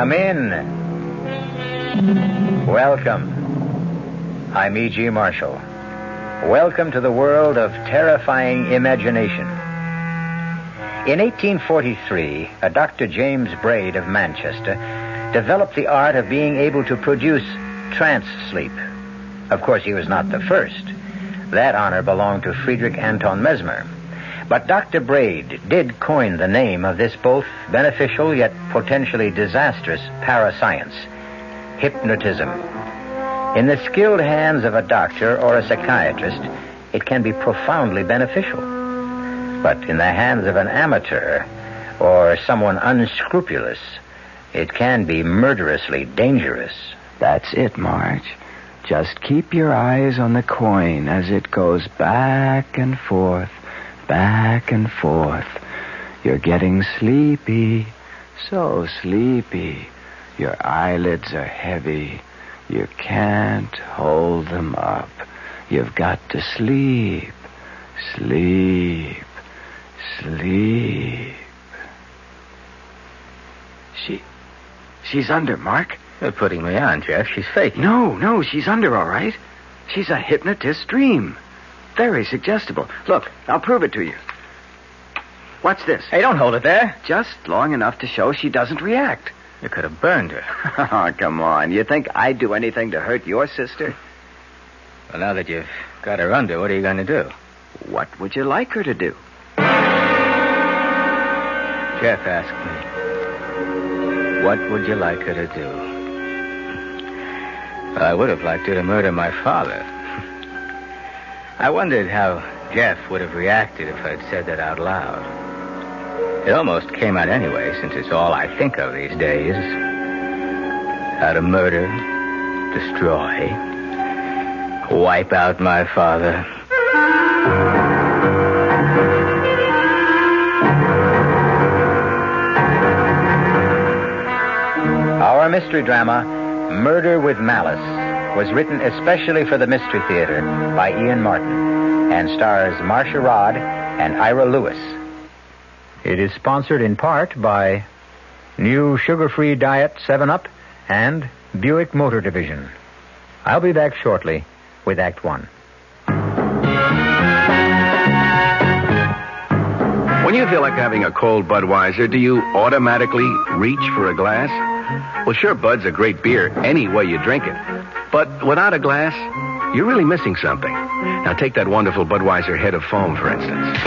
Come in. Welcome. I'm E.G. Marshall. Welcome to the world of terrifying imagination. In 1843, a Dr. James Braid of Manchester developed the art of being able to produce trance sleep. Of course, he was not the first. That honor belonged to Friedrich Anton Mesmer. But Dr. Braid did coin the name of this both beneficial yet potentially disastrous parascience, hypnotism. In the skilled hands of a doctor or a psychiatrist, it can be profoundly beneficial. But in the hands of an amateur or someone unscrupulous, it can be murderously dangerous. That's it, Marge. Just keep your eyes on the coin as it goes back and forth. Back and forth. You're getting sleepy. So sleepy. Your eyelids are heavy. You can't hold them up. You've got to sleep. Sleep. Sleep. She's under, Mark. You're putting me on, Jeff. She's faking. No, she's under, all right. She's a hypnotist dream. Very suggestible. Look, I'll prove it to you. What's this? Hey, don't hold it there. Just long enough to show she doesn't react. You could have burned her. Oh, come on. You think I'd do anything to hurt your sister? Well, now that you've got her under, what are you going to do? What would you like her to do? Jeff asked me, what would you like her to do? Well, I would have liked her to murder my father. I wondered how Jeff would have reacted if I'd said that out loud. It almost came out anyway, since it's all I think of these days. How to murder, destroy, wipe out my father. Our mystery drama, Murder with Malice, was written especially for the Mystery Theater by Ian Martin and stars Marcia Rod and Ira Lewis. It is sponsored in part by new sugar-free diet 7-Up and Buick Motor Division. I'll be back shortly with Act 1. When you feel like having a cold Budweiser, do you automatically reach for a glass? Well, sure, Bud's a great beer any way you drink it. But without a glass, you're really missing something. Now, take that wonderful Budweiser head of foam, for instance.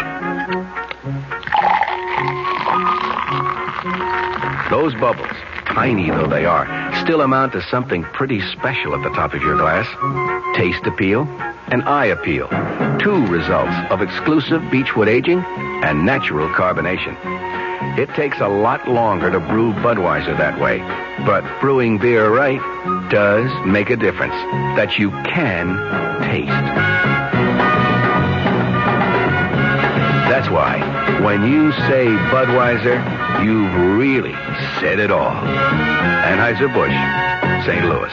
Those bubbles, tiny though they are, still amount to something pretty special at the top of your glass. Taste appeal and eye appeal. Two results of exclusive beechwood aging and natural carbonation. It takes a lot longer to brew Budweiser that way, but brewing beer right does make a difference that you can taste. That's why, when you say Budweiser, you've really said it all. Anheuser-Busch, St. Louis.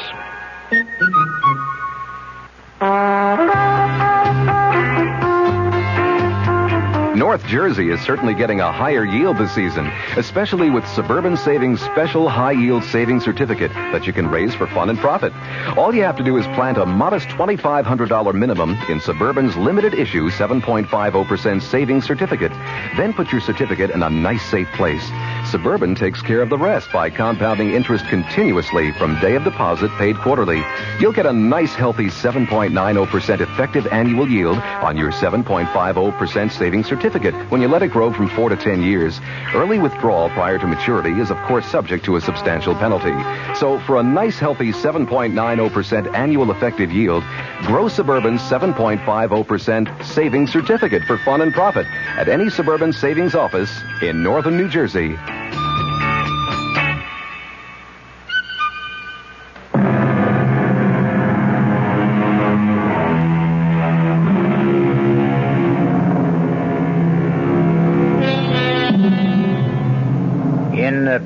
North Jersey is certainly getting a higher yield this season, especially with Suburban Savings' special high-yield savings certificate that you can raise for fun and profit. All you have to do is plant a modest $2,500 minimum in Suburban's limited-issue 7.50% savings certificate. Then put your certificate in a nice, safe place. Suburban takes care of the rest by compounding interest continuously from day of deposit paid quarterly. You'll get a nice, healthy 7.90% effective annual yield on your 7.50% savings certificate when you let it grow from 4 to 10 years. Early withdrawal prior to maturity is, of course, subject to a substantial penalty. So for a nice, healthy 7.90% annual effective yield, grow Suburban's 7.50% savings certificate for fun and profit at any Suburban savings office in northern New Jersey.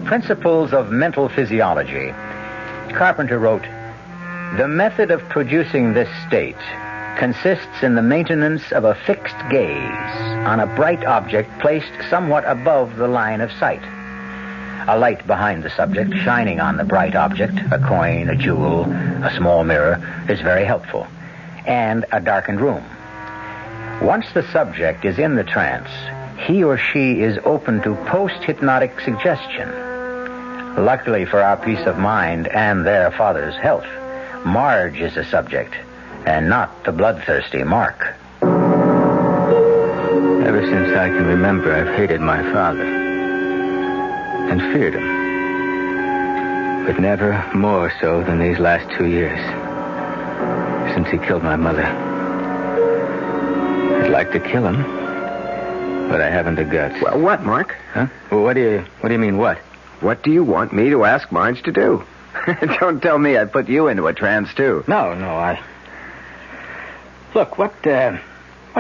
Principles of Mental Physiology, Carpenter wrote, "The method of producing this state consists in the maintenance of a fixed gaze on a bright object placed somewhat above the line of sight. A light behind the subject, shining on the bright object, a coin, a jewel, a small mirror, is very helpful. And a darkened room. Once the subject is in the trance, he or she is open to post-hypnotic suggestion. Luckily for our peace of mind and their father's health, Marge is the subject, and not the bloodthirsty Mark. Ever since I can remember, I've hated my father and feared him. But never more so than these last 2 years, since he killed my mother. I'd like to kill him, but I haven't the guts. Well, what, Mark? Huh? Well, what do you mean, what? What do you want me to ask Marge to do? Don't tell me I put you into a trance, too. No, Look, what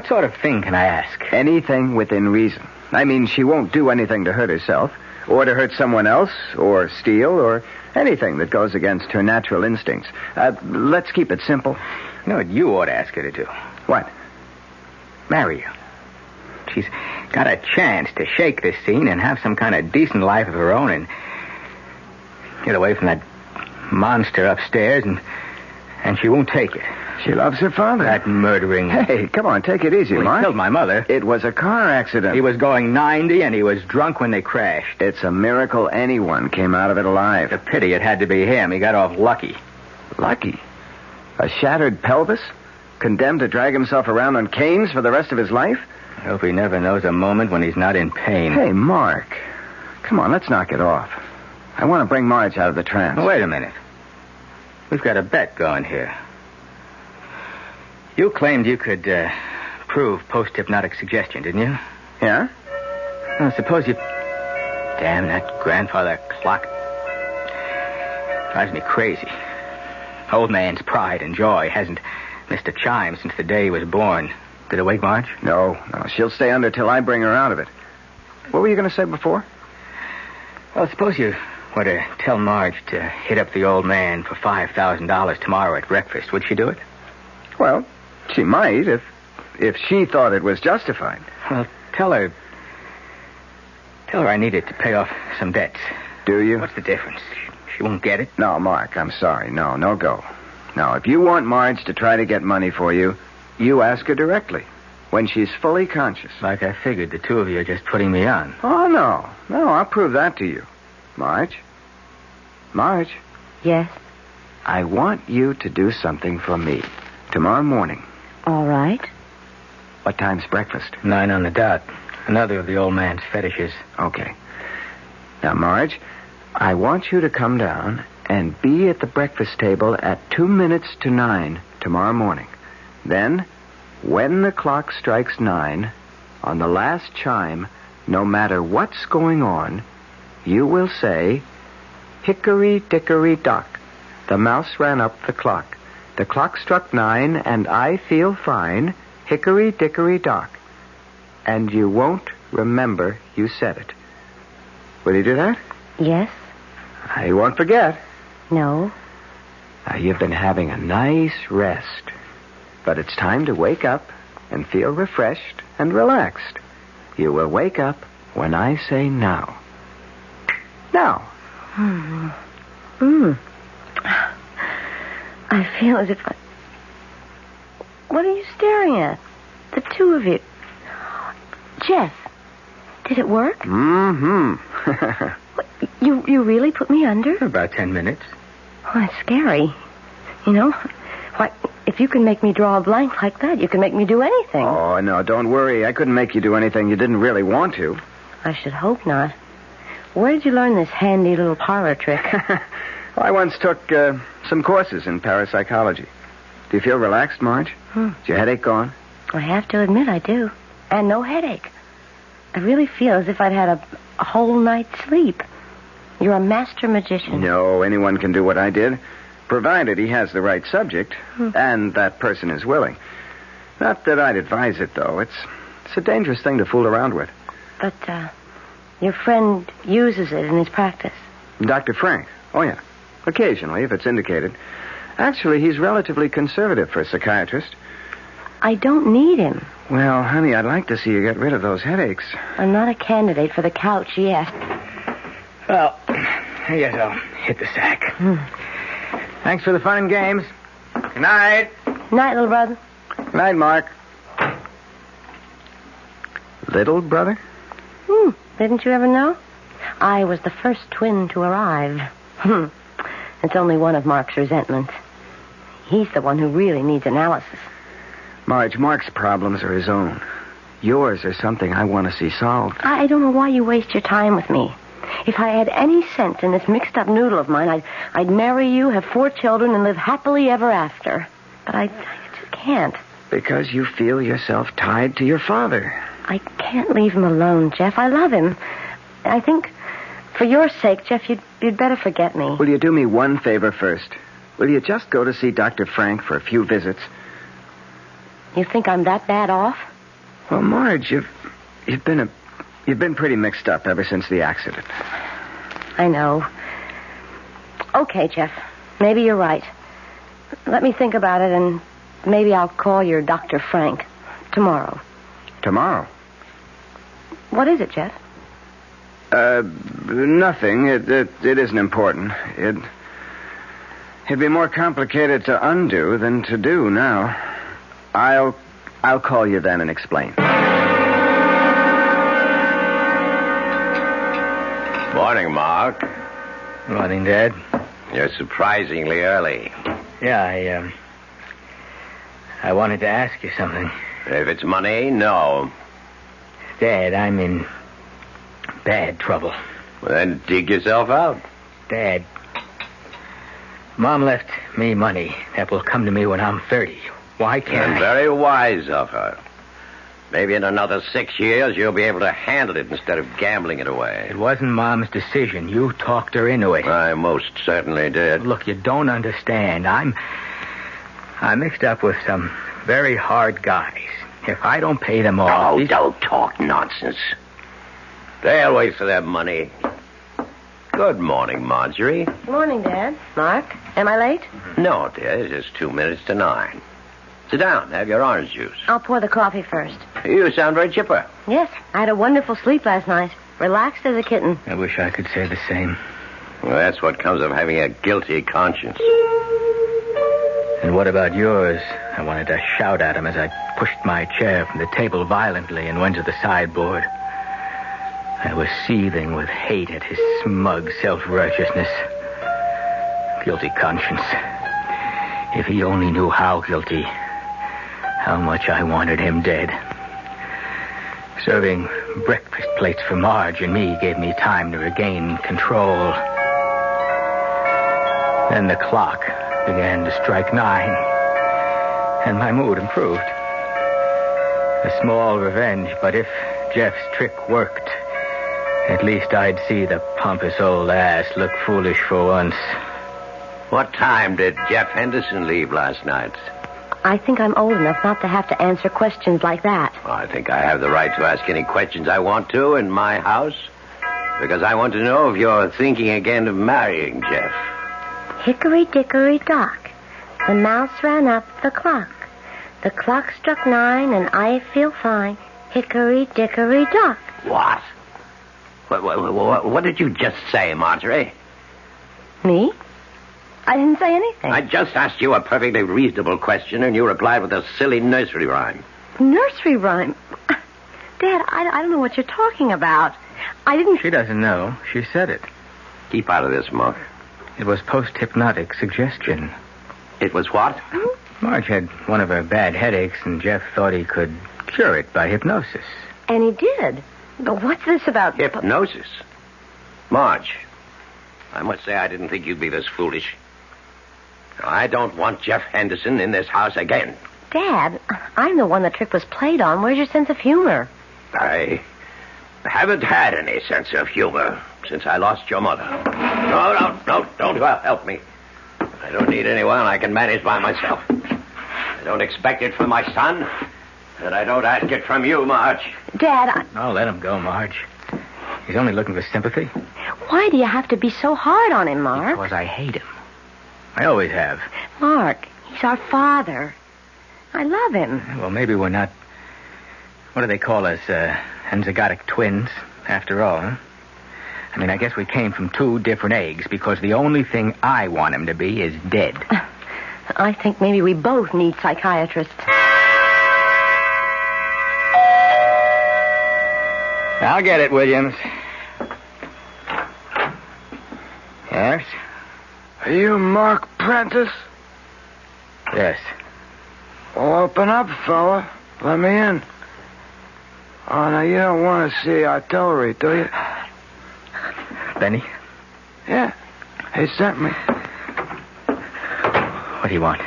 sort of thing can I ask? Anything within reason. I mean, she won't do anything to hurt herself, or to hurt someone else, or steal, or anything that goes against her natural instincts. Let's keep it simple. You know what you ought to ask her to do? What? Marry you. She's got a chance to shake this scene and have some kind of decent life of her own and get away from that monster upstairs, and she won't take it. She loves her father. That murdering... Hey, come on, take it easy, Mark. He killed my mother. It was a car accident. He was going 90, and he was drunk when they crashed. It's a miracle anyone came out of it alive. It's a pity it had to be him. He got off lucky. Lucky? A shattered pelvis? Condemned to drag himself around on canes for the rest of his life? I hope he never knows a moment when he's not in pain. Hey, Mark. Come on, let's knock it off. I want to bring Marge out of the trance. Wait a minute. We've got a bet going here. You claimed you could prove post-hypnotic suggestion, didn't you? Yeah? Well, suppose you... Damn, that grandfather clock drives me crazy. Old man's pride and joy hasn't missed a chime since the day he was born. Did it wake Marge? No. She'll stay under till I bring her out of it. What were you going to say before? Well, suppose you were to tell Marge to hit up the old man for $5,000 tomorrow at breakfast. Would she do it? Well, she might if she thought it was justified. Well, tell her I need it to pay off some debts. Do you? What's the difference? She won't get it? No, Mark, I'm sorry. No go. Now, if you want Marge to try to get money for you, you ask her directly, when she's fully conscious. Like I figured, the two of you are just putting me on. Oh, no. No, I'll prove that to you. Marge? Marge? Yes? I want you to do something for me tomorrow morning. All right. What time's breakfast? 9 on the dot. Another of the old man's fetishes. Okay. Now, Marge, I want you to come down and be at the breakfast table at 2 minutes to 9 tomorrow morning. Then, when the clock strikes 9, on the last chime, no matter what's going on, you will say, "Hickory-dickory-dock. The mouse ran up the clock. The clock struck 9, and I feel fine. Hickory-dickory-dock." And you won't remember you said it. Will you do that? Yes? I won't forget. No. Now, you've been having a nice rest. But it's time to wake up and feel refreshed and relaxed. You will wake up when I say now. Now. I feel as if I... What are you staring at? The two of you. Jeff, did it work? Mm-hmm. You really put me under? About 10 minutes. Oh, that's scary. You know, why, if you can make me draw a blank like that, you can make me do anything. Oh, no, don't worry. I couldn't make you do anything you didn't really want to. I should hope not. Where did you learn this handy little parlor trick? I once took some courses in parapsychology. Do you feel relaxed, Marge? Is your headache gone? I have to admit I do. And no headache. I really feel as if I'd had a whole night's sleep. You're a master magician. No, anyone can do what I did, provided he has the right subject, and that person is willing. Not that I'd advise it, though. It's a dangerous thing to fool around with. But, your friend uses it in his practice. Dr. Frank? Oh, yeah. Occasionally, if it's indicated. Actually, he's relatively conservative for a psychiatrist. I don't need him. Well, honey, I'd like to see you get rid of those headaches. I'm not a candidate for the couch yet. Well, I guess I'll hit the sack. Thanks for the fun and games. Good night. Night, little brother. Good night, Mark. Little brother? Didn't you ever know? I was the first twin to arrive. It's only one of Mark's resentments. He's the one who really needs analysis. Marge, Mark's problems are his own. Yours are something I want to see solved. I don't know why you waste your time with me. If I had any sense in this mixed-up noodle of mine, I'd marry you, have 4 children, and live happily ever after. But I just can't. Because you feel yourself tied to your father. I can't leave him alone, Jeff. I love him. I think, for your sake, Jeff, you'd better forget me. Will you do me one favor first? Will you just go to see Dr. Frank for a few visits? You think I'm that bad off? Well, Marge, you've been pretty mixed up ever since the accident. I know. Okay, Jeff. Maybe you're right. Let me think about it, and maybe I'll call your Dr. Frank tomorrow. Tomorrow? What is it, Jeff? Nothing. It isn't important. It'd be more complicated to undo than to do now. I'll call you then and explain. Morning, Mark. Morning, Dad. You're surprisingly early. Yeah, I wanted to ask you something. If it's money, no. Dad, I'm in bad trouble. Well, then dig yourself out. Dad, Mom left me money that will come to me when I'm 30. Why can't And very wise of her. Maybe in another 6 years, you'll be able to handle it instead of gambling it away. It wasn't Mom's decision. You talked her into it. I most certainly did. Look, you don't understand. I'm mixed up with some very hard guys. If I don't pay them off... Oh, don't talk nonsense. They'll wait for their money. Good morning, Marjorie. Good morning, Dad. Mark, am I late? No, dear, it's just 2 minutes to 9. Sit down. Have your orange juice. I'll pour the coffee first. You sound very chipper. Yes, I had a wonderful sleep last night. Relaxed as a kitten. I wish I could say the same. Well, that's what comes of having a guilty conscience. And what about yours? I wanted to shout at him as I pushed my chair from the table violently and went to the sideboard. I was seething with hate at his smug self-righteousness. Guilty conscience. If he only knew how guilty, how much I wanted him dead. Serving breakfast plates for Marge and me gave me time to regain control. Then the clock began to strike 9, and my mood improved. A small revenge, but if Jeff's trick worked, at least I'd see the pompous old ass look foolish for once. What time did Jeff Henderson leave last night? I think I'm old enough not to have to answer questions like that. Well, I think I have the right to ask any questions I want to in my house. Because I want to know if you're thinking again of marrying Jeff. Hickory-dickory-dock. The mouse ran up the clock. The clock struck 9 and I feel fine. Hickory-dickory-dock. What? What did you just say, Marjorie? Me? I didn't say anything. I just asked you a perfectly reasonable question, and you replied with a silly nursery rhyme. Nursery rhyme? Dad, I don't know what you're talking about. I didn't... She doesn't know. She said it. Keep out of this, Monk. It was post-hypnotic suggestion. It was what? Marge had one of her bad headaches, and Jeff thought he could cure it by hypnosis. And he did. But what's this about... Hypnosis? Marge, I must say I didn't think you'd be this foolish. I don't want Jeff Henderson in this house again. Dad, I'm the one the trick was played on. Where's your sense of humor? I haven't had any sense of humor since I lost your mother. No, don't help me. I don't need anyone. I can manage by myself. I don't expect it from my son, and I don't ask it from you, Marge. Dad, Oh, let him go, Marge. He's only looking for sympathy. Why do you have to be so hard on him, Mark? Because I hate him. I always have. Mark, he's our father. I love him. Well, maybe we're not... What do they call us? Enzygotic twins, after all, huh? I mean, I guess we came from two different eggs because the only thing I want him to be is dead. I think maybe we both need psychiatrists. I'll get it, Williams. Yes? Are you Mark Prentice? Yes. Well, open up, fella. Let me in. Oh, now, you don't want to see artillery, do you? Benny? Yeah. He sent me. What do you want?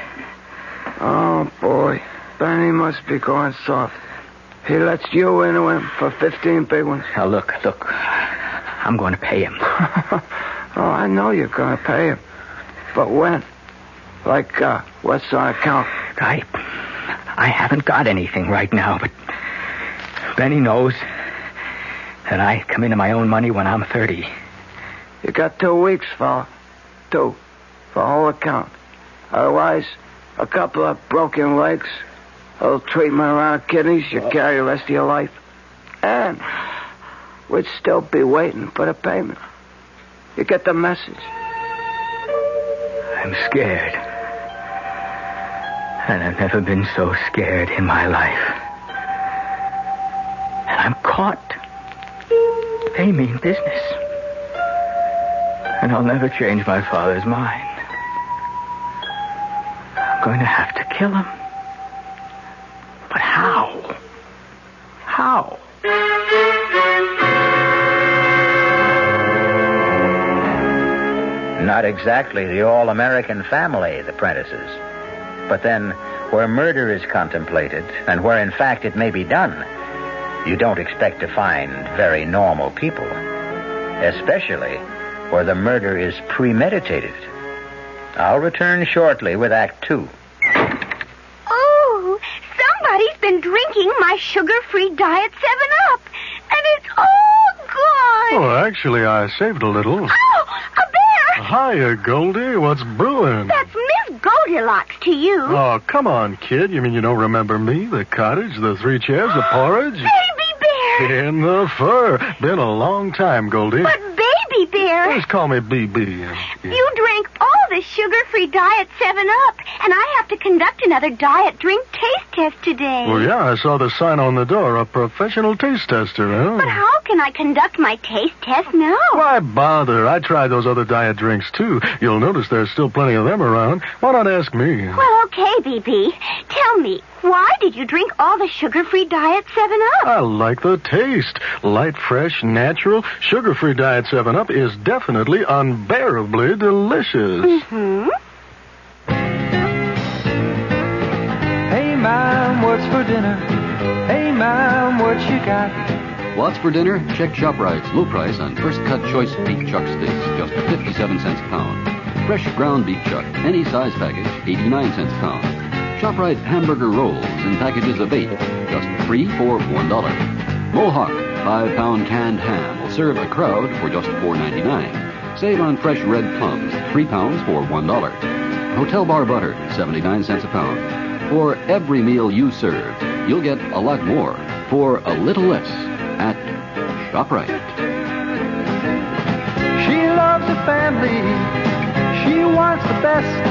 Oh, boy. Benny must be going soft. He lets you into him for 15 big ones. Now, look. I'm going to pay him. Oh, I know you're going to pay him. But when? Like, what's on account? I haven't got anything right now, but Benny knows that I come into my own money when I'm 30. You got 2 weeks, fella. 2. For whole account. Otherwise, a couple of broken legs, a little treatment around kidneys, you carry the rest of your life. And we'd still be waiting for the payment. You get the message? I'm scared. And I've never been so scared in my life. And I'm caught. They mean business. And I'll never change my father's mind. I'm going to have to kill him. But how? How? Not exactly the all-American family, the Prentices. But then, where murder is contemplated, and where in fact it may be done, you don't expect to find very normal people. Especially where the murder is premeditated. I'll return shortly with Act 2. Oh, somebody's been drinking my sugar-free Diet 7-Up, and it's all gone. Oh, actually, I saved a little. Oh, a bear! Hiya, Goldie. What's brewing? That's Miss Goldilocks to you. Oh, come on, kid. You mean you don't remember me? The cottage, the 3 chairs, the porridge? Baby bear! In the fur. Been a long time, Goldie. But Baby bear... Just call me BB. You drank all the sugar-free Diet 7-Up, and I have to conduct another diet drink taste test today. Well, yeah, I saw the sign on the door, a professional taste tester, huh? But how can I conduct my taste test now? Why bother? I tried those other diet drinks, too. You'll notice there's still plenty of them around. Why not ask me? Well, okay, BB. Tell me, why did you drink all the sugar-free Diet 7-Up? I like the taste. Light, fresh, natural, sugar-free Diet 7-Up is definitely unbearably delicious. Mm-hmm. Hey, Mom, what's for dinner? Hey, Mom, what you got? What's for dinner? Check ShopRite's low price on first-cut choice beef chuck steaks, just 57 cents a pound. Fresh ground beef chuck, any size package, 89 cents a pound. ShopRite hamburger rolls in packages of 8, just 3 for $1. Mohawk 5-pound canned ham will serve a crowd for just $4.99. Save on fresh red plums, 3 pounds for $1. Hotel bar butter, 79 cents a pound. For every meal you serve, you'll get a lot more for a little less at ShopRite. She loves the family. She wants the best.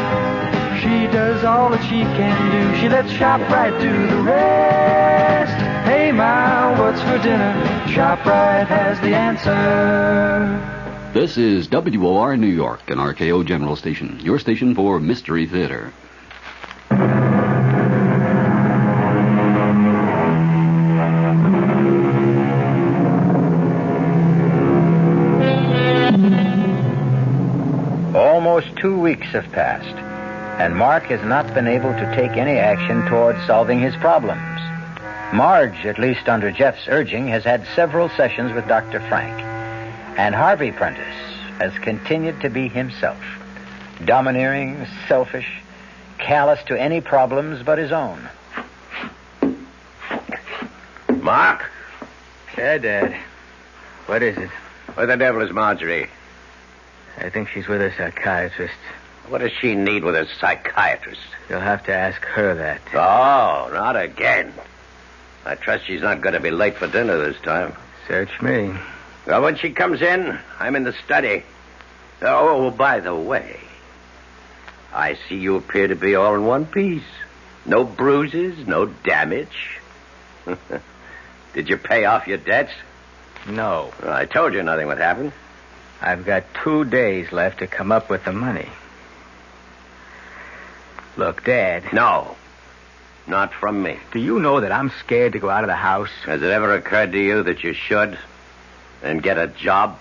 She does all that she can do. She lets ShopRite do the rest. Hey, Mom, what's for dinner? ShopRite has the answer. This is WOR New York, an RKO General Station, your station for Mystery Theater. Almost 2 weeks have passed, and Mark has not been able to take any action towards solving his problems. Marge, at least under Jeff's urging, has had several sessions with Dr. Frank, and Harvey Prentice has continued to be himself, domineering, selfish, callous to any problems but his own. Mark? Yeah, Dad. What is it? Where the devil is Marjorie? I think she's with a psychiatrist. What does she need with a psychiatrist? You'll have to ask her that. Oh, not again. I trust she's not going to be late for dinner this time. Search me. Well, when she comes in, I'm in the study. Oh, by the way, I see you appear to be all in one piece. No bruises, no damage. Did you pay off your debts? No. Well, I told you nothing would happen. I've got 2 days left to come up with the money. Look, Dad. No. Not from me. Do you know that I'm scared to go out of the house? Has it ever occurred to you that you should and get a job?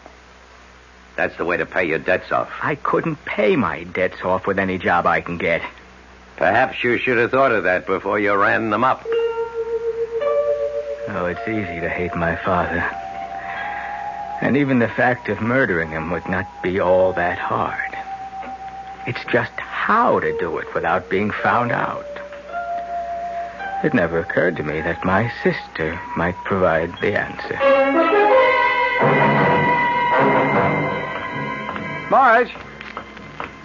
That's the way to pay your debts off. I couldn't pay my debts off with any job I can get. Perhaps you should have thought of that before you ran them up. Oh, it's easy to hate my father. And even the fact of murdering him would not be all that hard. It's just how to do it without being found out. It never occurred to me that my sister might provide the answer. Marge,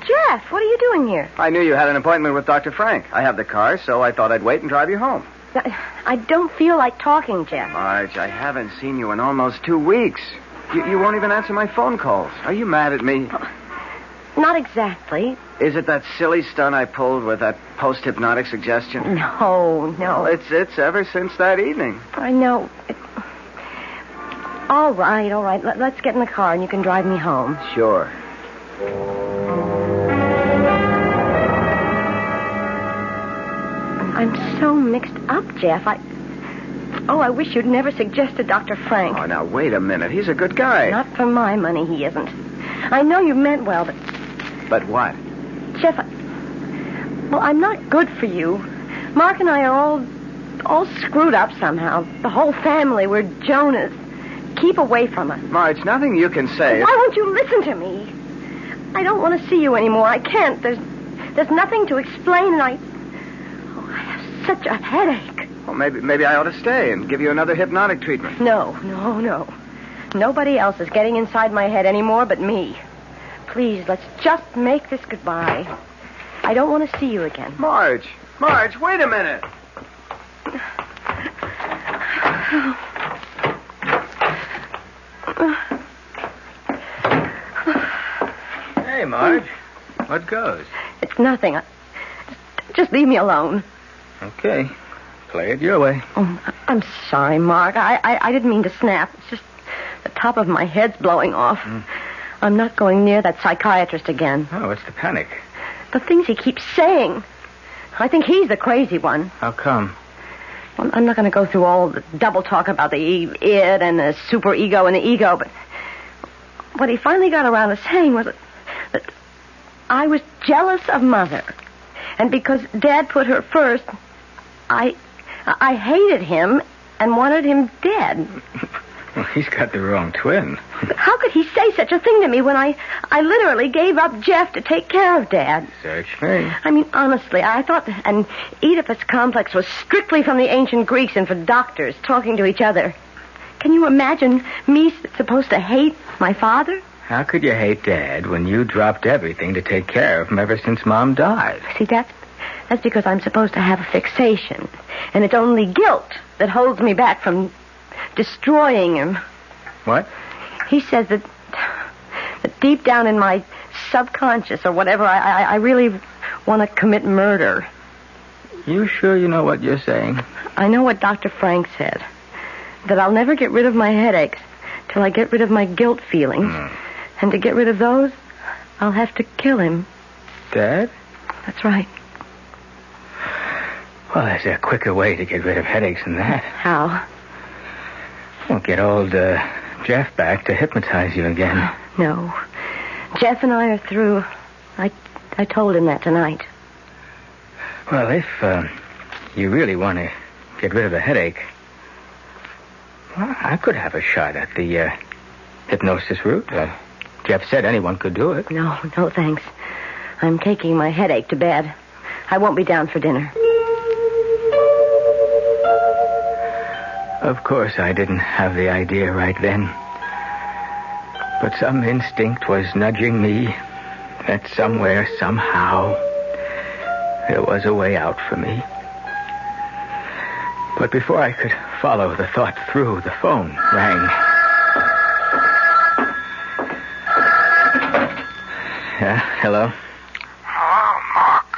Jeff, what are you doing here? I knew you had an appointment with Dr. Frank. I have the car, so I thought I'd wait and drive you home. I don't feel like talking, Jeff. Marge, I haven't seen you in almost 2 weeks. You won't even answer my phone calls. Are you mad at me? Not exactly. Is it that silly stunt I pulled with that post-hypnotic suggestion? No. Well, it's ever since that evening. I know. All right. Let's get in the car and you can drive me home. Sure. I'm so mixed up, Jeff. I wish you'd never suggested Dr. Frank. Oh, now, wait a minute. He's a good guy. Not for my money, he isn't. I know you meant well, but... But what? Jeff, I'm not good for you. Mark and I are all screwed up somehow. The whole family, we're Jonas. Keep away from us. Marge, nothing you can say. Why won't you listen to me? I don't want to see you anymore. I can't. There's nothing to explain, and I have such a headache. Well, maybe I ought to stay and give you another hypnotic treatment. No. Nobody else is getting inside my head anymore but me. Please, let's just make this goodbye. I don't want to see you again. Marge, wait a minute. Hey, Marge. What goes? It's nothing. Just leave me alone. Okay. Play it your way. Oh, I'm sorry, Mark. I didn't mean to snap. It's just the top of my head's blowing off. I'm not going near that psychiatrist again. Oh, what's the panic? The things he keeps saying. I think he's the crazy one. How come? Well, I'm not going to go through all the double talk about the id and the super ego and the ego, but what he finally got around to saying was that I was jealous of Mother. And because Dad put her first, I hated him and wanted him dead. Well, he's got the wrong twin. But how could he say such a thing to me when I literally gave up Jeff to take care of Dad? Search me. I mean, honestly, I thought an Oedipus complex was strictly from the ancient Greeks and for doctors talking to each other. Can you imagine me supposed to hate my father? How could you hate Dad when you dropped everything to take care of him ever since Mom died? See, that's because I'm supposed to have a fixation. And it's only guilt that holds me back from destroying him. What? He says that deep down in my subconscious or whatever, I really want to commit murder. You sure you know what you're saying? I know what Dr. Frank said. That I'll never get rid of my headaches till I get rid of my guilt feelings. And to get rid of those, I'll have to kill him. Dad? That's right. Well, there's a quicker way to get rid of headaches than that. How? Well, get old Jeff back to hypnotize you again. No. Jeff and I are through. I told him that tonight. Well, if you really want to get rid of a headache, well, I could have a shot at the hypnosis route. Jeff said anyone could do it. No, thanks. I'm taking my headache to bed. I won't be down for dinner. Of course, I didn't have the idea right then. But some instinct was nudging me that somewhere, somehow, there was a way out for me. But before I could follow the thought through, the phone rang. Yeah, hello? Hello, Mark.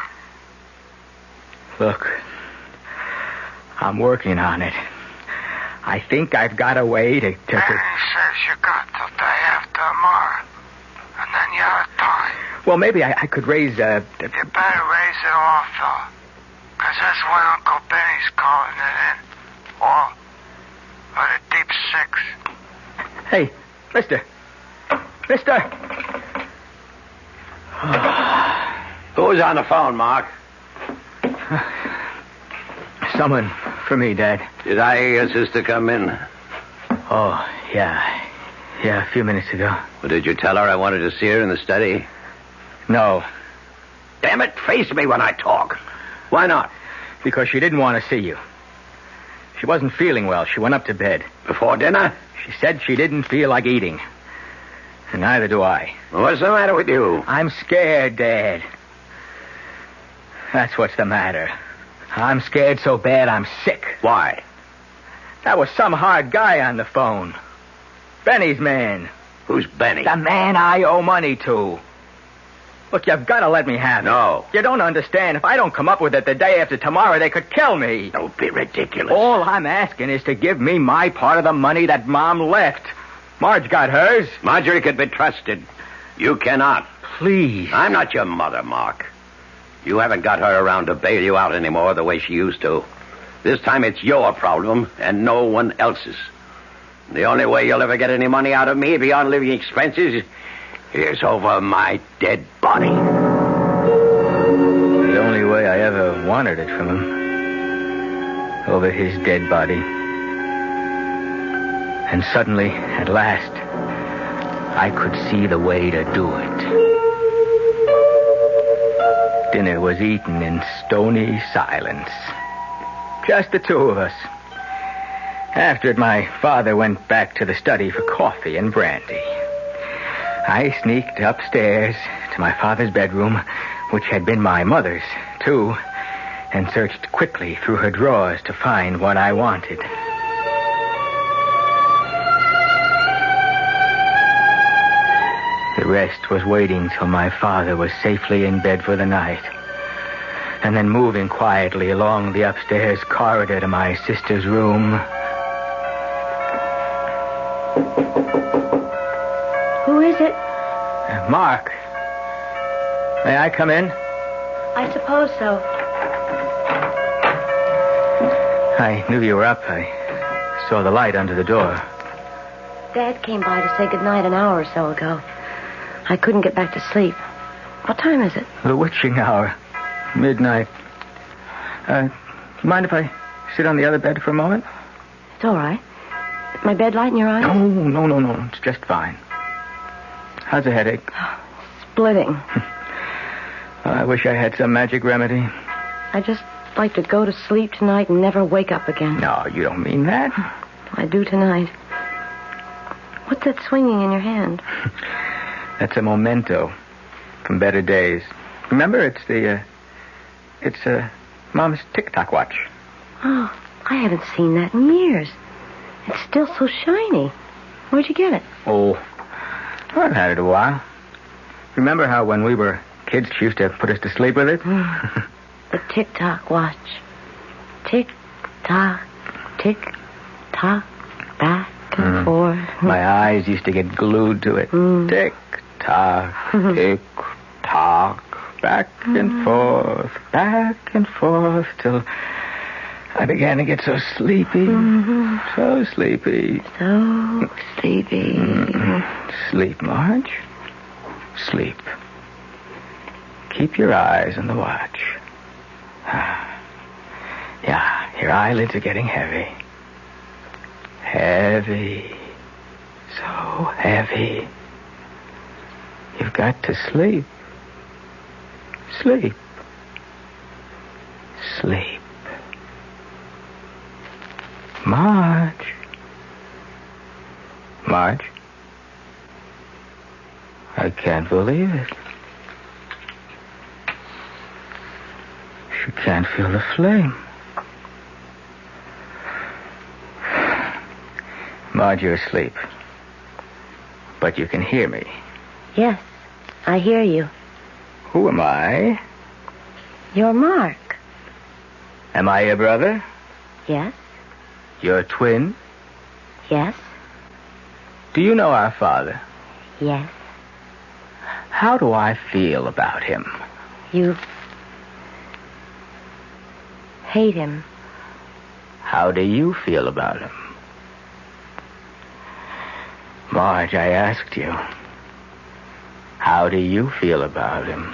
Look, I'm working on it. I think I've got a way to... Benny says you got till day after tomorrow. And then you have time. Well, maybe I could raise, You better raise it off, though. Because that's when Uncle Benny's calling it in. Or the deep six. Hey, mister. Mister! Who's on the phone, Mark? Someone for me, Dad. Did I hear your sister come in? Oh, yeah. Yeah, a few minutes ago. Well, did you tell her I wanted to see her in the study? No. Damn it, face me when I talk. Why not? Because she didn't want to see you. She wasn't feeling well. She went up to bed. Before dinner? She said she didn't feel like eating. And neither do I. Well, what's the matter with you? I'm scared, Dad. That's what's the matter. I'm scared so bad I'm sick. Why? That was some hard guy on the phone. Benny's man. Who's Benny? The man I owe money to. Look, you've got to let me have it. No. You don't understand. If I don't come up with it the day after tomorrow, they could kill me. Don't be ridiculous. All I'm asking is to give me my part of the money that Mom left. Marge got hers. Marjorie could be trusted. You cannot. Please. I'm not your mother, Mark. You haven't got her around to bail you out anymore the way she used to. This time it's your problem and no one else's. The only way you'll ever get any money out of me beyond living expenses is over my dead body. The only way I ever wanted it from him. Over his dead body. And suddenly, at last, I could see the way to do it. Dinner was eaten in stony silence. Just the two of us. After it, my father went back to the study for coffee and brandy. I sneaked upstairs to my father's bedroom, which had been my mother's, too, and searched quickly through her drawers to find what I wanted. The rest was waiting till my father was safely in bed for the night, and then moving quietly along the upstairs corridor to my sister's room. Who is it? Mark. May I come in? I suppose so. I knew you were up. I saw the light under the door. Dad came by to say goodnight an hour or so ago. I couldn't get back to sleep. What time is it? The witching hour. Midnight. Mind if I sit on the other bed for a moment? It's all right. My bed light in your eyes? No. It's just fine. How's the headache? Splitting. I wish I had some magic remedy. I'd just like to go to sleep tonight and never wake up again. No, you don't mean that. I do tonight. What's that swinging in your hand? That's a memento from better days. Remember, it's Mom's tic-toc watch. Oh, I haven't seen that in years. It's still so shiny. Where'd you get it? Oh, I've had it a while. Remember how when we were kids, she used to put us to sleep with it? The tic-toc watch. Tick-tock, tick-tock, back and forth. My eyes used to get glued to it. Tick-tock, tick-tock, back and forth, till I began to get so sleepy. So sleepy. So sleepy. Sleep, Marge. Sleep. Keep your eyes on the watch. Yeah, your eyelids are getting heavy. Heavy. So heavy. You've got to sleep. Sleep. Sleep. Marge. Marge? I can't believe it. She can't feel the flame. Marge, you're asleep. But you can hear me. Yes. I hear you. Who am I? You're Mark. Am I your brother? Yes? Your twin? Yes? Do you know our father? Yes. How do I feel about him? You hate him. How do you feel about him? Marge, I asked you. How do you feel about him?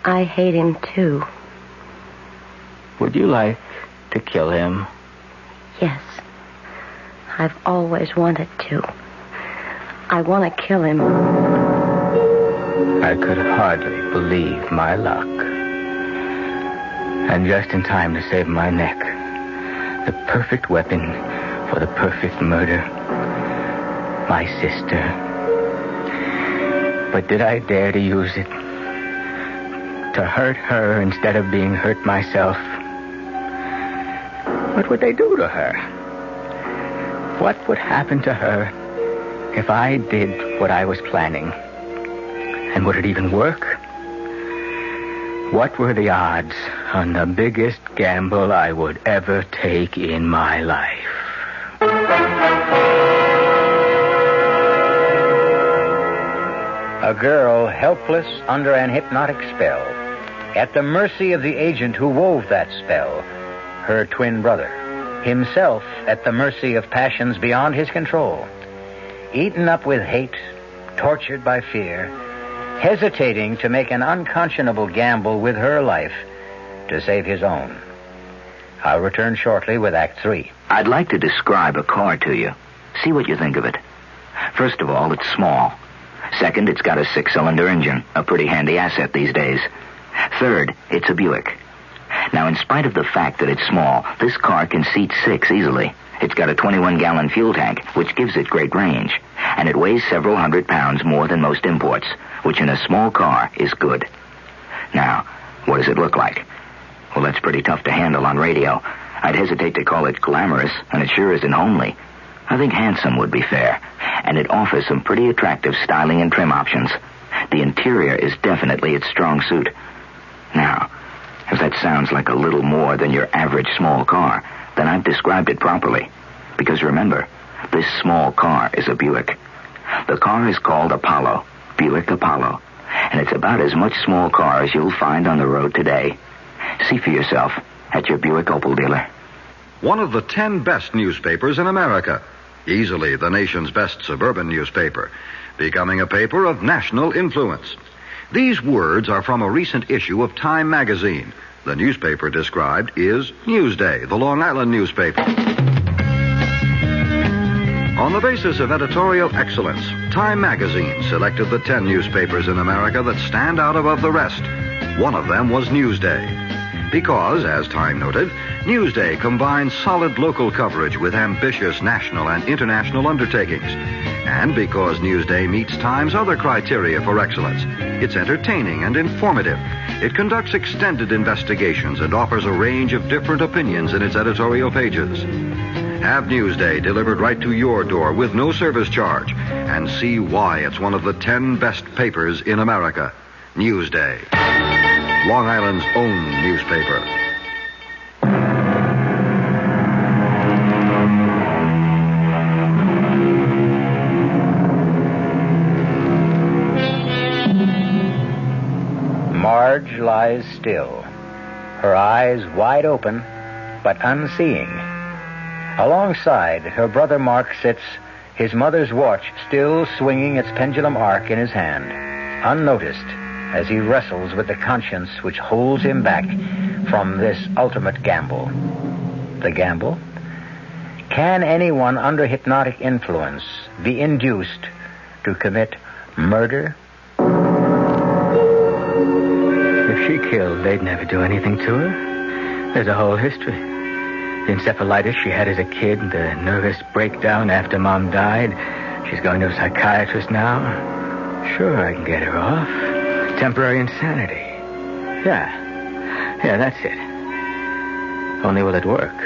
I hate him, too. Would you like to kill him? Yes. I've always wanted to. I want to kill him. I could hardly believe my luck. And just in time to save my neck. The perfect weapon for the perfect murder. My sister. But did I dare to use it? To hurt her instead of being hurt myself? What would they do to her? What would happen to her if I did what I was planning? And would it even work? What were the odds on the biggest gamble I would ever take in my life? A girl helpless under an hypnotic spell, at the mercy of the agent who wove that spell, her twin brother, himself at the mercy of passions beyond his control, eaten up with hate, tortured by fear, hesitating to make an unconscionable gamble with her life to save his own. I'll return shortly with Act 3. I'd like to describe a car to you. See what you think of it. First of all, it's small. Second, it's got a 6-cylinder engine, a pretty handy asset these days. Third, it's a Buick. Now, in spite of the fact that it's small, this car can seat 6 easily. It's got a 21-gallon fuel tank, which gives it great range. And it weighs several hundred pounds more than most imports, which in a small car is good. Now, what does it look like? Well, that's pretty tough to handle on radio. I'd hesitate to call it glamorous, and it sure isn't homely. I think handsome would be fair, and it offers some pretty attractive styling and trim options. The interior is definitely its strong suit. Now, if that sounds like a little more than your average small car, then I've described it properly. Because remember, this small car is a Buick. The car is called Apollo, Buick Apollo, and it's about as much small car as you'll find on the road today. See for yourself at your Buick Opel dealer. One of the 10 best newspapers in America. Easily the nation's best suburban newspaper. Becoming a paper of national influence. These words are from a recent issue of Time magazine. The newspaper described is Newsday, the Long Island newspaper. On the basis of editorial excellence, Time magazine selected the 10 newspapers in America that stand out above the rest. One of them was Newsday. Because, as Time noted, Newsday combines solid local coverage with ambitious national and international undertakings. And because Newsday meets Time's other criteria for excellence, it's entertaining and informative. It conducts extended investigations and offers a range of different opinions in its editorial pages. Have Newsday delivered right to your door with no service charge, and see why it's one of the 10 best papers in America. Newsday, Long Island's own newspaper. Marge lies still, her eyes wide open, but unseeing. Alongside, her brother Mark sits, his mother's watch still swinging its pendulum arc in his hand, unnoticed as he wrestles with the conscience which holds him back from this ultimate gamble. The gamble? Can anyone under hypnotic influence be induced to commit murder? If she killed, they'd never do anything to her. There's a whole history. The encephalitis she had as a kid, the nervous breakdown after Mom died. She's going to a psychiatrist now. Sure, I can get her off. Temporary insanity. Yeah, that's it. Only will it work?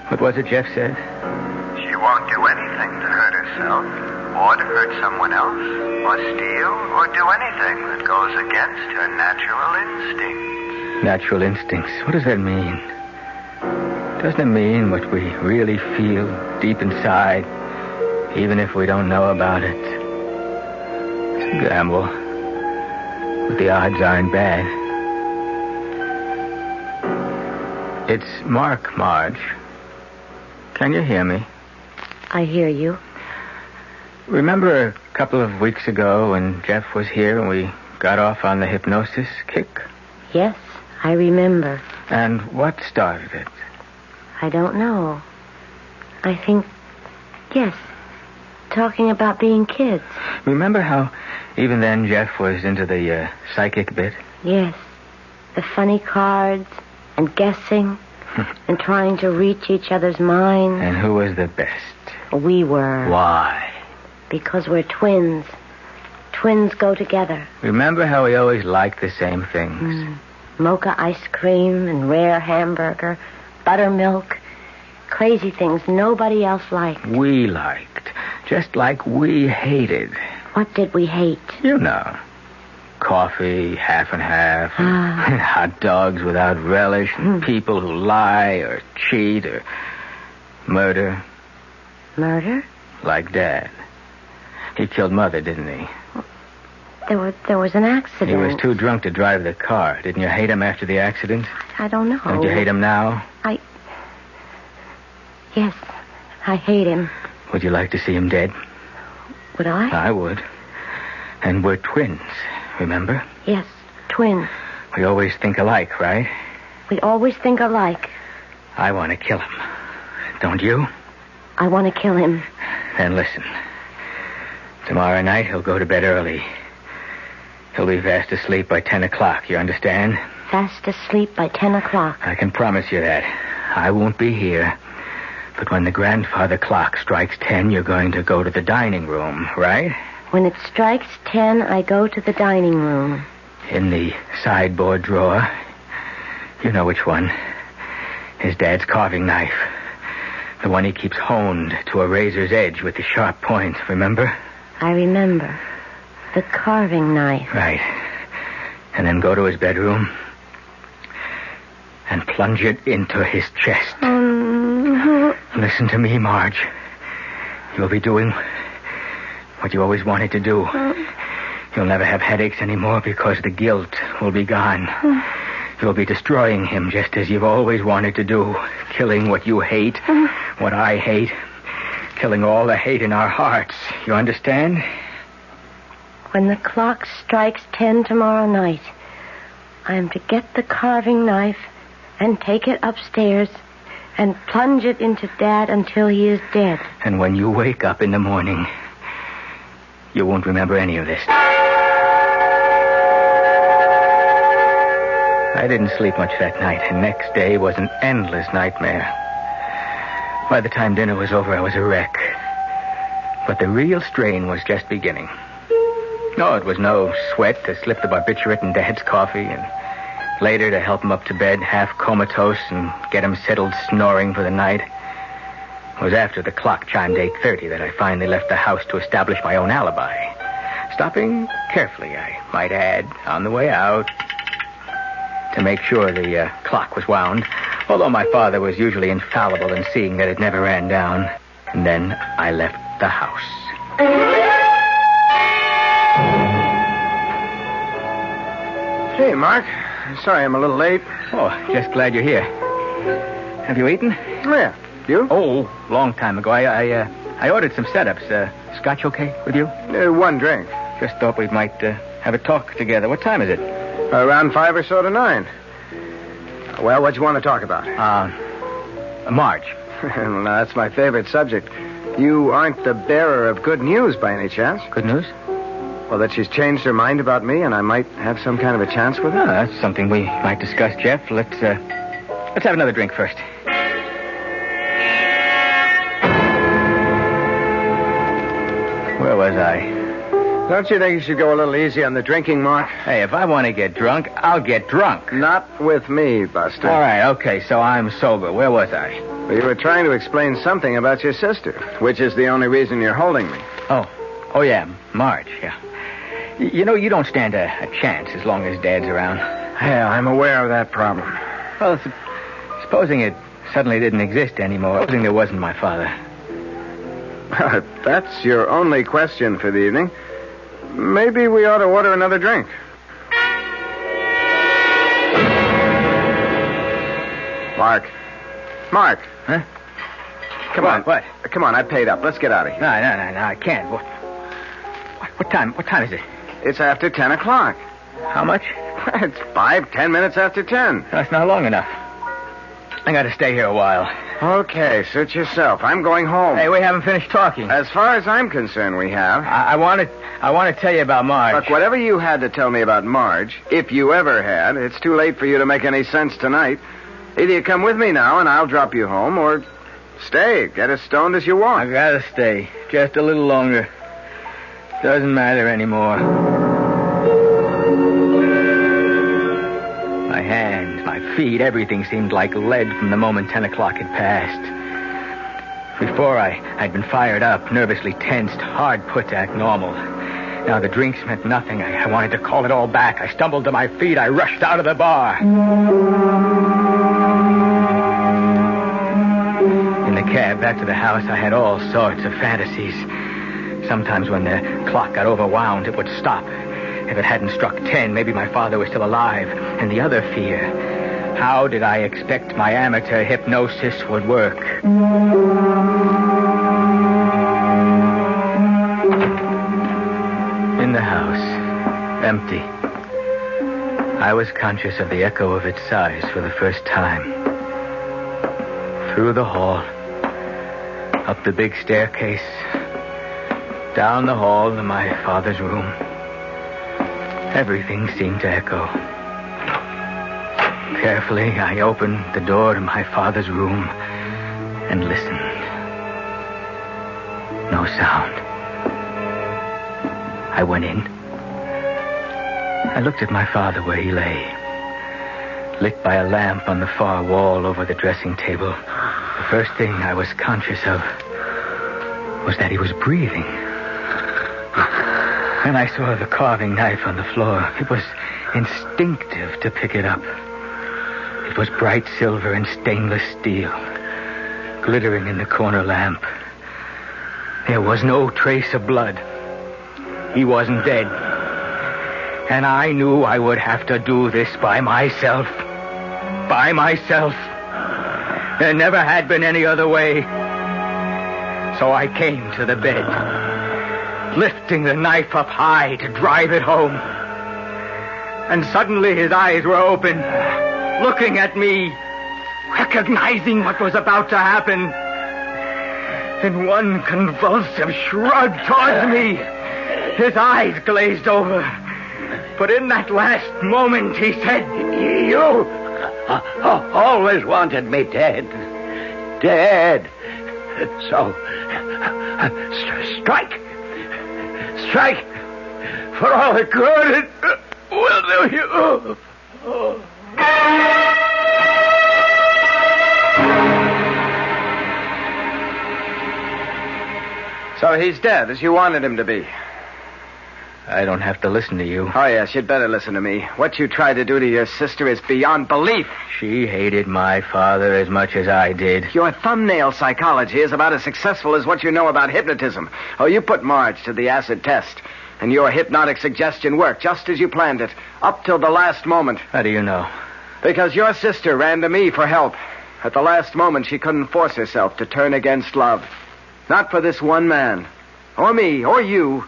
What was it Jeff said? She won't do anything to hurt herself. or to hurt someone else, or steal, or do anything that goes against her natural instincts. Natural instincts. What does that mean? Doesn't it mean what we really feel deep inside, even if we don't know about it? It's a gamble, but the odds aren't bad. It's Mark, Marge. Can you hear me? I hear you. Remember a couple of weeks ago when Jeff was here and we got off on the hypnosis kick? Yes, I remember. And what started it? I don't know. I think, yes, talking about being kids. Remember how even then Jeff was into the psychic bit? Yes. The funny cards and guessing and trying to reach each other's minds. And who was the best? We were. Why? Because we're twins. Twins go together. Remember how we always liked the same things? Mocha ice cream and rare hamburger, buttermilk, crazy things nobody else liked. We liked, just like we hated. What did we hate? You know. Coffee, half and half, and hot dogs without relish, and people who lie or cheat or murder. Murder? Like Dad. He killed Mother, didn't he? There was an accident. He was too drunk to drive the car. Didn't you hate him after the accident? I don't know. Don't you hate him now? Yes, I hate him. Would you like to see him dead? Would I? I would. And we're twins, remember? Yes, twins. We always think alike, right? We always think alike. I want to kill him. Don't you? I want to kill him. Then listen. Tomorrow night he'll go to bed early. He'll be fast asleep by 10 o'clock, you understand? Fast asleep by 10 o'clock. I can promise you that. I won't be here. But when the grandfather clock strikes 10, you're going to go to the dining room, right? When it strikes 10, I go to the dining room. In the sideboard drawer. You know which one. His dad's carving knife. The one he keeps honed to a razor's edge with the sharp point, remember? I remember. The carving knife. Right. And then go to his bedroom and plunge it into his chest. Listen to me, Marge. You'll be doing what you always wanted to do. You'll never have headaches anymore because the guilt will be gone. You'll be destroying him just as you've always wanted to do. Killing what you hate, what I hate. Killing all the hate in our hearts. You understand? When the clock strikes 10 tomorrow night, I am to get the carving knife and take it upstairs and plunge it into Dad until he is dead. And when you wake up in the morning, you won't remember any of this. I didn't sleep much that night, and next day was an endless nightmare. By the time dinner was over, I was a wreck. But the real strain was just beginning. No, it was no sweat to slip the barbiturate in Dad's coffee, and later to help him up to bed half comatose and get him settled snoring for the night. It was after the clock chimed 8:30 that I finally left the house to establish my own alibi. Stopping carefully, I might add, on the way out to make sure the clock was wound, although my father was usually infallible in seeing that it never ran down. And then I left the house. Hey, Mark. Sorry I'm a little late. Oh, just glad you're here. Have you eaten? Yeah. You? Oh, long time ago. I ordered some setups. Scotch okay with you? One drink. Just thought we might have a talk together. What time is it? Around 5 or so to 9. Well, what do you want to talk about? Marge. Well, now, that's my favorite subject. You aren't the bearer of good news by any chance? Good news? Well, that she's changed her mind about me and I might have some kind of a chance with her? Oh, that's something we might discuss, Jeff. Let's have another drink first. Where was I? Don't you think you should go a little easy on the drinking, Mark? Hey, if I want to get drunk, I'll get drunk. Not with me, Buster. All right, okay, so I'm sober. Where was I? Well, you were trying to explain something about your sister, which is the only reason you're holding me. Oh, Oh, yeah, Marge, yeah. You know, you don't stand a chance as long as Dad's around. Yeah, I'm aware of that problem. Well, supposing it suddenly didn't exist anymore, supposing there wasn't my father. If that's your only question for the evening, maybe we ought to order another drink. Mark. Huh? Come on. What? Come on, I paid up. Let's get out of here. No, I can't. What time is it? It's after 10 o'clock. How much? It's 5-10 minutes after 10. That's not long enough. I gotta stay here a while. Okay, suit yourself. I'm going home. Hey, we haven't finished talking. As far as I'm concerned, we have. I want to tell you about Marge. Look, whatever you had to tell me about Marge, if you ever had, it's too late for you to make any sense tonight. Either you come with me now and I'll drop you home, or stay. Get as stoned as you want. I gotta stay. Just a little longer. Doesn't matter anymore. My hands, my feet, everything seemed like lead from the moment 10 o'clock had passed. Before I'd been fired up, nervously tensed, hard put to act normal. Now the drinks meant nothing. I wanted to call it all back. I stumbled to my feet. I rushed out of the bar. In the cab back to the house, I had all sorts of fantasies. Sometimes when the clock got overwound, it would stop. If it hadn't struck 10, maybe my father was still alive. And the other fear, how did I expect my amateur hypnosis would work? In the house, empty. I was conscious of the echo of its sighs for the first time. Through the hall, up the big staircase, down the hall to my father's room. Everything seemed to echo. Carefully, I opened the door to my father's room and listened. No sound. I went in. I looked at my father where he lay, lit by a lamp on the far wall over the dressing table. The first thing I was conscious of was that he was breathing. And I saw the carving knife on the floor. It was instinctive to pick it up. It was bright silver and stainless steel, glittering in the corner lamp. There was no trace of blood. He wasn't dead. And I knew I would have to do this by myself. By myself. There never had been any other way. So I came to the bed, lifting the knife up high to drive it home. And suddenly his eyes were open, looking at me, recognizing what was about to happen. In one convulsive shrug towards me, his eyes glazed over. But in that last moment, he said, "You always wanted me dead. Dead. So, strike. Strike. For all the good it will do you." So he's dead, as you wanted him to be. I don't have to listen to you. Oh, yes, you'd better listen to me. What you tried to do to your sister is beyond belief. She hated my father as much as I did. Your thumbnail psychology is about as successful as what you know about hypnotism. Oh, you put Marge to the acid test, and your hypnotic suggestion worked just as you planned it, up till the last moment. How do you know? Because your sister ran to me for help. At the last moment, she couldn't force herself to turn against love. Not for this one man, or me, or you,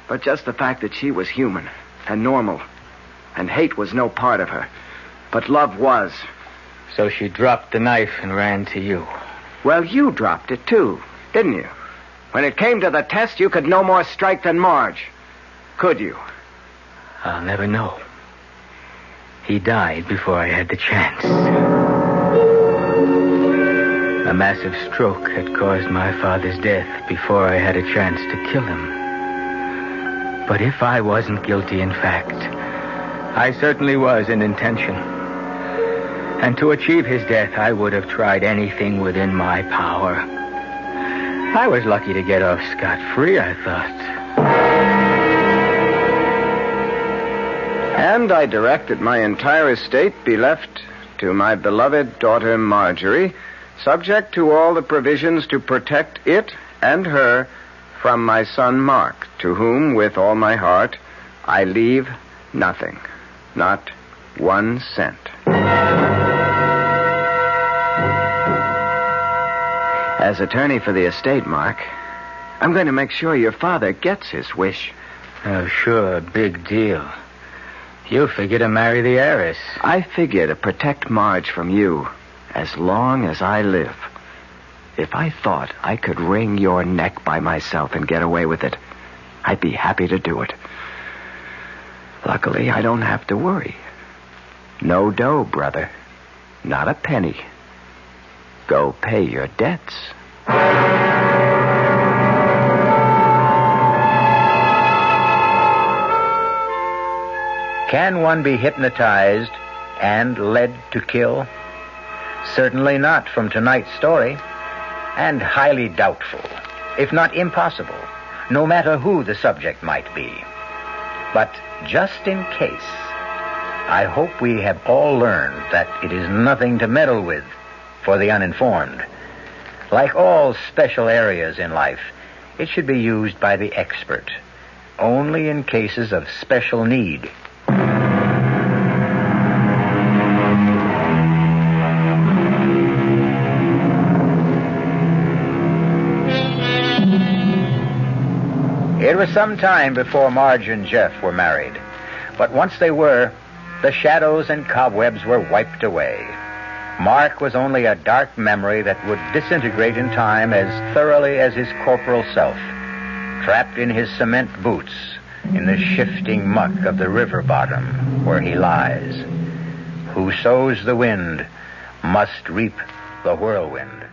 but just the fact that she was human and normal, and hate was no part of her, but love was. So she dropped the knife and ran to you. Well, you dropped it too, didn't you? When it came to the test, you could no more strike than Marge. Could you? I'll never know. He died before I had the chance. A massive stroke had caused my father's death before I had a chance to kill him. But if I wasn't guilty in fact, I certainly was in intention. And to achieve his death, I would have tried anything within my power. I was lucky to get off scot-free, I thought. And I directed my entire estate be left to my beloved daughter Marjorie, subject to all the provisions to protect it and her from my son Mark, to whom, with all my heart, I leave nothing, not 1 cent. As attorney for the estate, Mark, I'm going to make sure your father gets his wish. Oh, sure, big deal. You figure to marry the heiress. I figure to protect Marge from you as long as I live. If I thought I could wring your neck by myself and get away with it, I'd be happy to do it. Luckily, I don't have to worry. No dough, brother. Not a penny. Go pay your debts. Can one be hypnotized and led to kill? Certainly not from tonight's story, and highly doubtful, if not impossible, no matter who the subject might be. But just in case, I hope we have all learned that it is nothing to meddle with for the uninformed. Like all special areas in life, it should be used by the expert, only in cases of special need. It was some time before Marge and Jeff were married, but once they were, the shadows and cobwebs were wiped away. Mark was only a dark memory that would disintegrate in time as thoroughly as his corporal self, trapped in his cement boots in the shifting muck of the river bottom where he lies. Who sows the wind must reap the whirlwind.